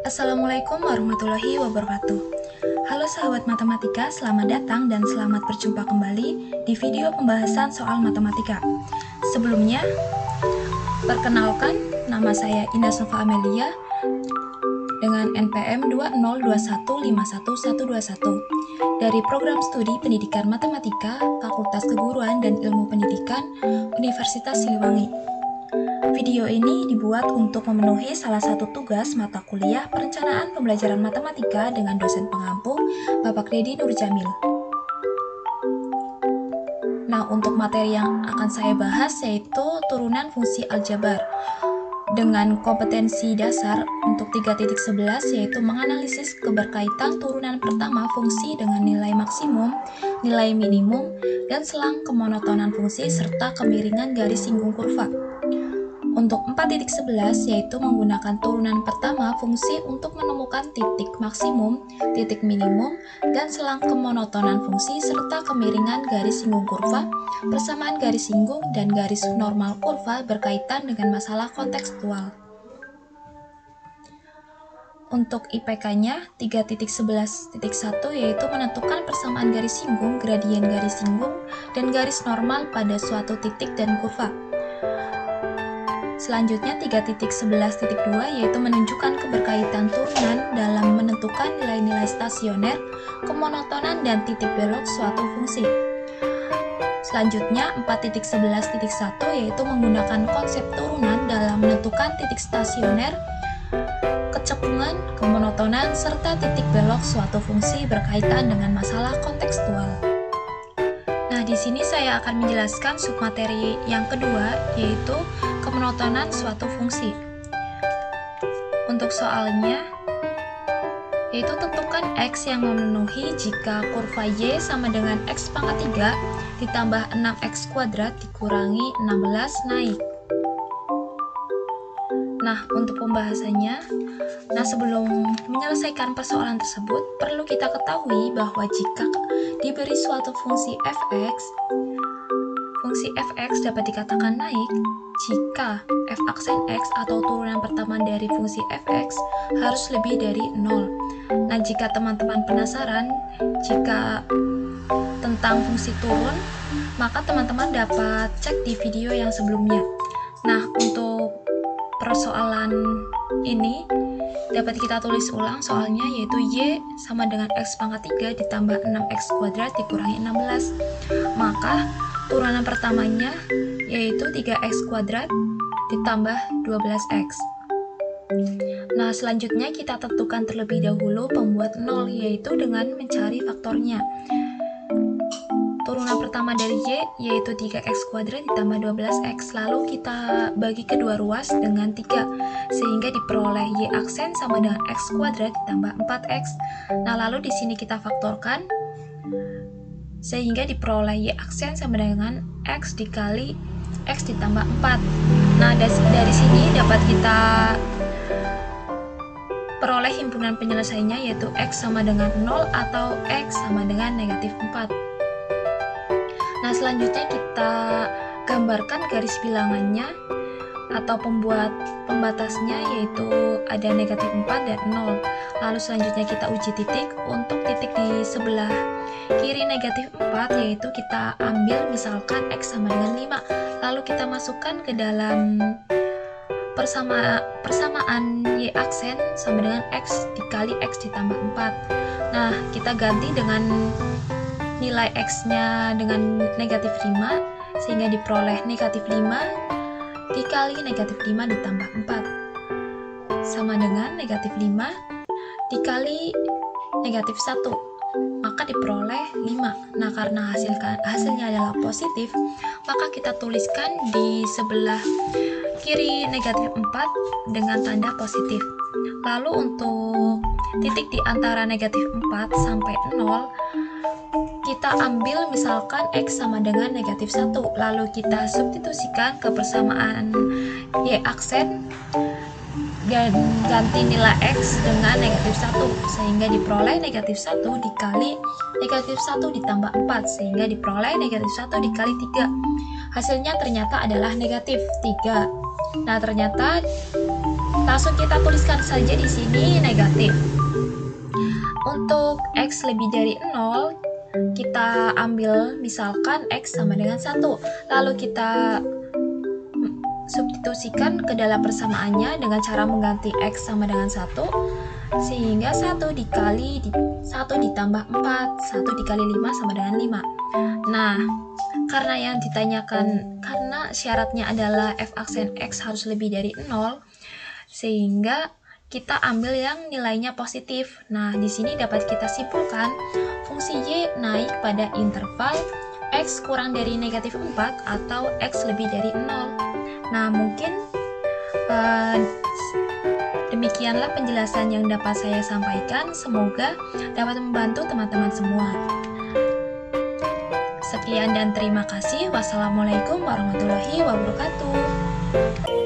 Assalamualaikum warahmatullahi wabarakatuh. Halo sahabat matematika, selamat datang dan selamat berjumpa kembali di video pembahasan soal matematika. Sebelumnya, perkenalkan, nama saya Indah Nova Amelia dengan NPM 202151121 dari Program Studi Pendidikan Matematika, Fakultas Keguruan dan Ilmu Pendidikan, Universitas Siliwangi. Video ini dibuat untuk memenuhi salah satu tugas mata kuliah Perencanaan Pembelajaran Matematika dengan dosen pengampu, Bapak Dedi Nurjamil. Nah, untuk materi yang akan saya bahas yaitu turunan fungsi aljabar dengan kompetensi dasar untuk 3.11 yaitu menganalisis keberkaitan turunan pertama fungsi dengan nilai maksimum, nilai minimum, dan selang kemonotonan fungsi serta kemiringan garis singgung kurva. Untuk 4.11 yaitu menggunakan turunan pertama fungsi untuk menemukan titik maksimum, titik minimum, dan selang kemonotonan fungsi serta kemiringan garis singgung kurva, persamaan garis singgung, dan garis normal kurva berkaitan dengan masalah kontekstual. Untuk IPK-nya 3.11.1 yaitu menentukan persamaan garis singgung, gradien garis singgung, dan garis normal pada suatu titik dan kurva. Selanjutnya 3.11.2 yaitu menunjukkan keberkaitan turunan dalam menentukan nilai-nilai stasioner, kemonotonan, dan titik belok suatu fungsi. Selanjutnya 4.11.1 yaitu menggunakan konsep turunan dalam menentukan titik stasioner, kecepungan, kemonotonan, serta titik belok suatu fungsi berkaitan dengan masalah kontekstual. Nah, di sini saya akan menjelaskan submateri yang kedua, yaitu kemonotonan suatu fungsi. Untuk soalnya, yaitu tentukan X yang memenuhi jika kurva Y sama dengan X pangkat 3 ditambah 6X kuadrat dikurangi 16 naik. Nah, untuk pembahasannya, sebelum menyelesaikan persoalan tersebut, perlu kita ketahui bahwa jika diberi suatu fungsi fx dapat dikatakan naik jika f aksen x atau turunan pertama dari fungsi fx harus lebih dari 0. Nah, jika teman-teman penasaran jika tentang fungsi turun, maka teman-teman dapat cek di video yang sebelumnya. Nah, untuk persoalan ini dapat kita tulis ulang soalnya, yaitu Y sama dengan X pangkat 3 ditambah 6X kuadrat dikurangi 16. Maka turunan pertamanya yaitu 3X kuadrat ditambah 12X. Nah, selanjutnya kita tentukan terlebih dahulu pembuat 0 yaitu dengan mencari faktornya. Turunan pertama dari Y yaitu 3X kuadrat ditambah 12X, lalu kita bagi kedua ruas dengan 3 sehingga diperoleh Y aksen sama dengan X kuadrat ditambah 4X. Nah, lalu di sini kita faktorkan sehingga diperoleh Y aksen sama dengan X dikali X ditambah 4. Nah, dari sini dapat kita peroleh himpunan penyelesaiannya yaitu X sama dengan 0 atau X sama dengan negatif 4. Nah, selanjutnya kita gambarkan garis bilangannya atau pembuat pembatasnya yaitu ada negatif 4 dan 0. Lalu selanjutnya kita uji titik. Untuk titik di sebelah kiri negatif 4 yaitu kita ambil misalkan X sama dengan 5. Lalu kita masukkan ke dalam persamaan Y aksen sama dengan X dikali X ditambah 4. Nah, kita ganti dengan nilai X-nya dengan negatif 5 sehingga diperoleh negatif 5 dikali negatif 5 ditambah 4 sama dengan negatif 5 dikali negatif 1, maka diperoleh 5. Nah, karena hasilnya adalah positif, maka kita tuliskan di sebelah kiri negatif 4 dengan tanda positif. Lalu untuk titik di antara negatif 4 sampai 0 kita ambil misalkan X sama dengan negatif 1, lalu kita substitusikan ke persamaan Y aksen dan ganti nilai X dengan negatif 1 sehingga diperoleh negatif 1 dikali negatif 1 ditambah 4 sehingga diperoleh negatif 1 dikali 3. Hasilnya ternyata adalah negatif 3. Nah, ternyata Langsung kita tuliskan saja di sini negatif. Untuk X lebih dari 0, kita ambil misalkan X sama dengan 1, lalu kita substitusikan ke dalam persamaannya dengan cara mengganti X sama dengan 1, sehingga 1 dikali 1 ditambah 4, 1 dikali 5 sama dengan 5. Nah, karena yang ditanyakan, karena syaratnya adalah f aksen X harus lebih dari 0, sehingga kita ambil yang nilainya positif. Nah, di sini dapat kita simpulkan fungsi Y naik pada interval X kurang dari negatif 4 atau X lebih dari 0. Nah, mungkin demikianlah penjelasan yang dapat saya sampaikan. Semoga dapat membantu teman-teman semua. Sekian dan terima kasih. Wassalamualaikum warahmatullahi wabarakatuh.